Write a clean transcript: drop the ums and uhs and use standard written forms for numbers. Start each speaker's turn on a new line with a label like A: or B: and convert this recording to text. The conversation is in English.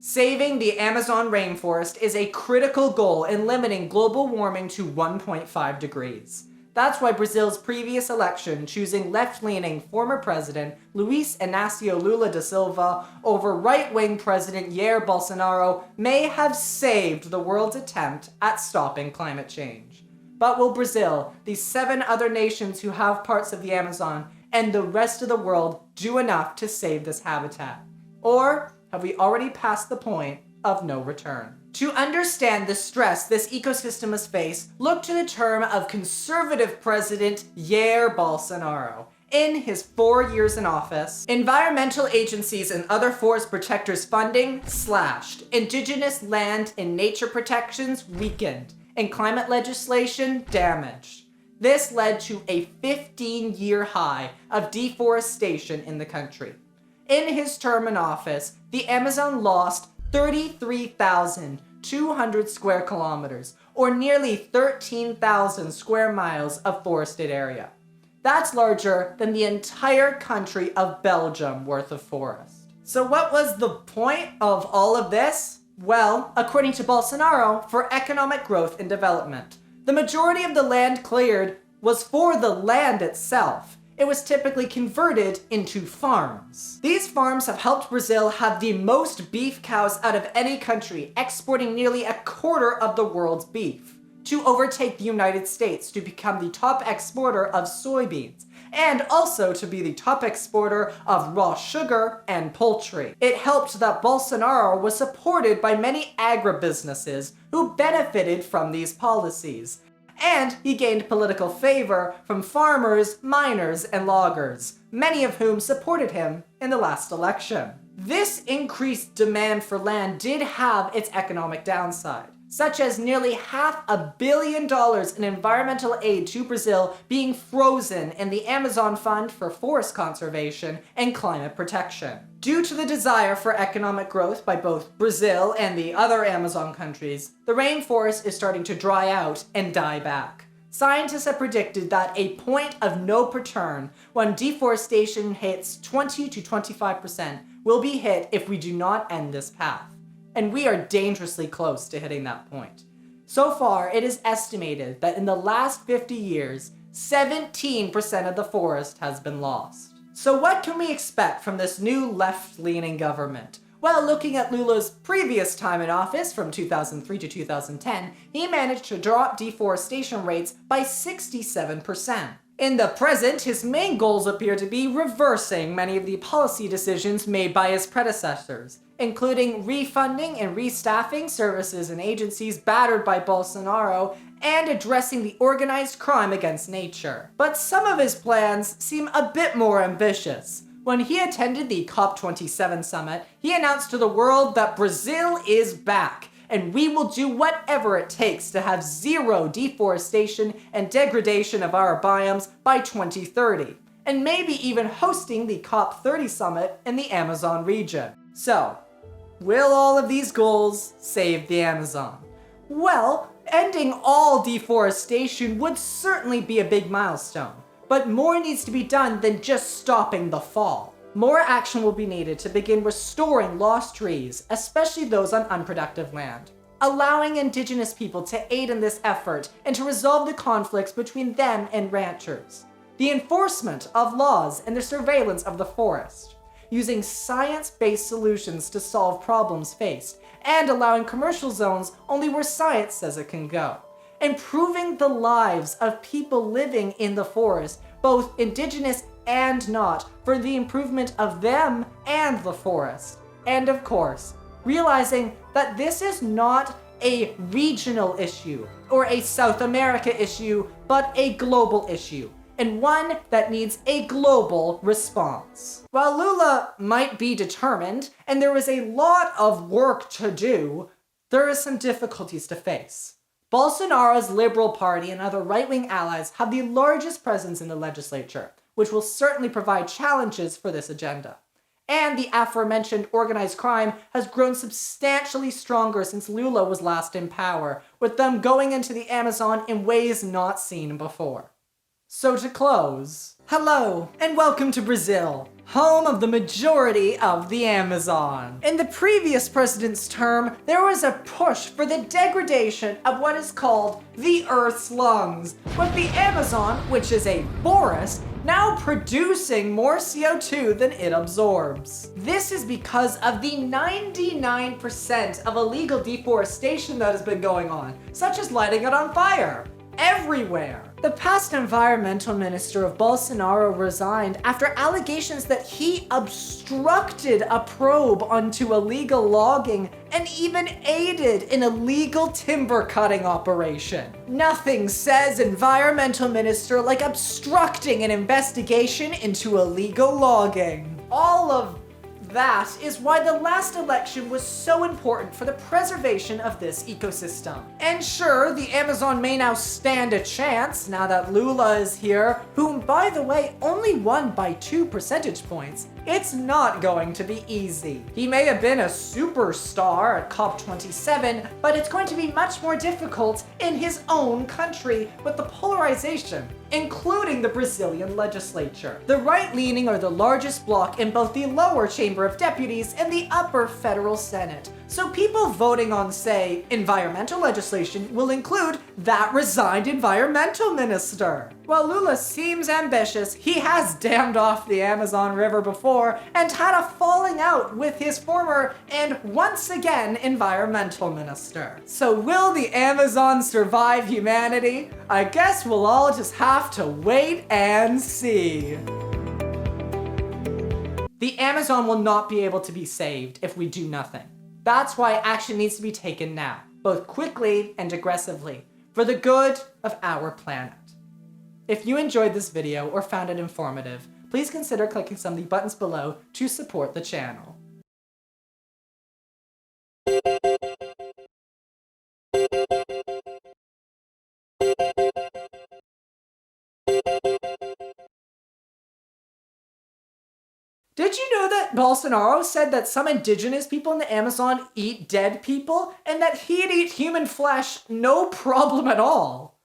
A: Saving the Amazon rainforest is a critical goal in limiting global warming to 1.5 degrees. That's why Brazil's previous election, choosing left-leaning former president Luiz Inácio Lula da Silva over right-wing President Jair Bolsonaro, may have saved the world's attempt at stopping climate change. But will Brazil, the 7 other nations who have parts of the Amazon, and the rest of the world do enough to save this habitat? Or have we already passed the point of no return? To understand the stress this ecosystem must face, look to the term of conservative President Jair Bolsonaro. In his 4 years in office, environmental agencies and other forest protectors' funding slashed, indigenous land and nature protections weakened, and climate legislation damaged. This led to a 15-year high of deforestation in the country. In his term in office, the Amazon lost 33,200 square kilometers, or nearly 13,000 square miles of forested area. That's larger than the entire country of Belgium worth of forest. So what was the point of all of this? Well, according to Bolsonaro, for economic growth and development. The majority of the land cleared was for the land itself. It was typically converted into farms. These farms have helped Brazil have the most beef cows out of any country, exporting nearly a quarter of the world's beef, to overtake the United States to become the top exporter of soybeans, and also to be the top exporter of raw sugar and poultry. It helped that Bolsonaro was supported by many agribusinesses who benefited from these policies. And he gained political favor from farmers, miners, and loggers, many of whom supported him in the last election. This increased demand for land did have its economic downside, such as nearly $500 million in environmental aid to Brazil being frozen in the Amazon Fund for Forest Conservation and Climate Protection. Due to the desire for economic growth by both Brazil and the other Amazon countries, the rainforest is starting to dry out and die back. Scientists have predicted that a point of no return, when deforestation hits 20 to 25%, will be hit if we do not end this path. And we are dangerously close to hitting that point. So far, it is estimated that in the last 50 years, 17% of the forest has been lost. So what can we expect from this new left-leaning government? Well, looking at Lula's previous time in office, from 2003 to 2010, he managed to drop deforestation rates by 67%. In the present, his main goals appear to be reversing many of the policy decisions made by his predecessors, including refunding and restaffing services and agencies battered by Bolsonaro, and addressing the organized crime against nature. But some of his plans seem a bit more ambitious. When he attended the COP27 summit, he announced to the world that Brazil is back, and we will do whatever it takes to have zero deforestation and degradation of our biomes by 2030, and maybe even hosting the COP30 summit in the Amazon region. So, will all of these goals save the Amazon? Well, ending all deforestation would certainly be a big milestone, but more needs to be done than just stopping the fall. More action will be needed to begin restoring lost trees, especially those on unproductive land, allowing indigenous people to aid in this effort and to resolve the conflicts between them and ranchers, the enforcement of laws and the surveillance of the forest, using science-based solutions to solve problems faced, and allowing commercial zones only where science says it can go. Improving the lives of people living in the forest, both indigenous and not, for the improvement of them and the forest. And of course, realizing that this is not a regional issue or a South America issue, but a global issue, and one that needs a global response. While Lula might be determined, and there is a lot of work to do, there are some difficulties to face. Bolsonaro's Liberal Party and other right-wing allies have the largest presence in the legislature, which will certainly provide challenges for this agenda. And the aforementioned organized crime has grown substantially stronger since Lula was last in power, with them going into the Amazon in ways not seen before. So to close, hello and welcome to Brazil. home of the majority of the Amazon. In the previous president's term, there was a push for the degradation of what is called the Earth's lungs, with the Amazon, which is a forest, now producing more CO2 than it absorbs. This is because of the 99% of illegal deforestation that has been going on, such as lighting it on fire everywhere. The past environmental minister of Bolsonaro resigned after allegations that he obstructed a probe onto illegal logging and even aided an illegal timber cutting operation. Nothing says environmental minister like obstructing an investigation into illegal logging. All of that is why the last election was so important for the preservation of this ecosystem. And sure, the Amazon may now stand a chance now that Lula is here, whom, by the way, only won by 2 percentage points. It's not going to be easy. He may have been a superstar at COP27, but it's going to be much more difficult in his own country with the polarization, including the Brazilian legislature. The right-leaning are the largest bloc in both the lower chamber of deputies and the upper federal senate. So people voting on, say, environmental legislation will include that resigned environmental minister. While Lula seems ambitious, he has dammed off the Amazon River before and had a falling out with his former and once again environmental minister. So will the Amazon survive humanity? I guess we'll all just have to wait and see. The Amazon will not be able to be saved if we do nothing. That's why action needs to be taken now, both quickly and aggressively, for the good of our planet. If you enjoyed this video or found it informative, please consider clicking some of the buttons below to support the channel. Did you know that Bolsonaro said that some indigenous people in the Amazon eat dead people and that he'd eat human flesh no problem at all?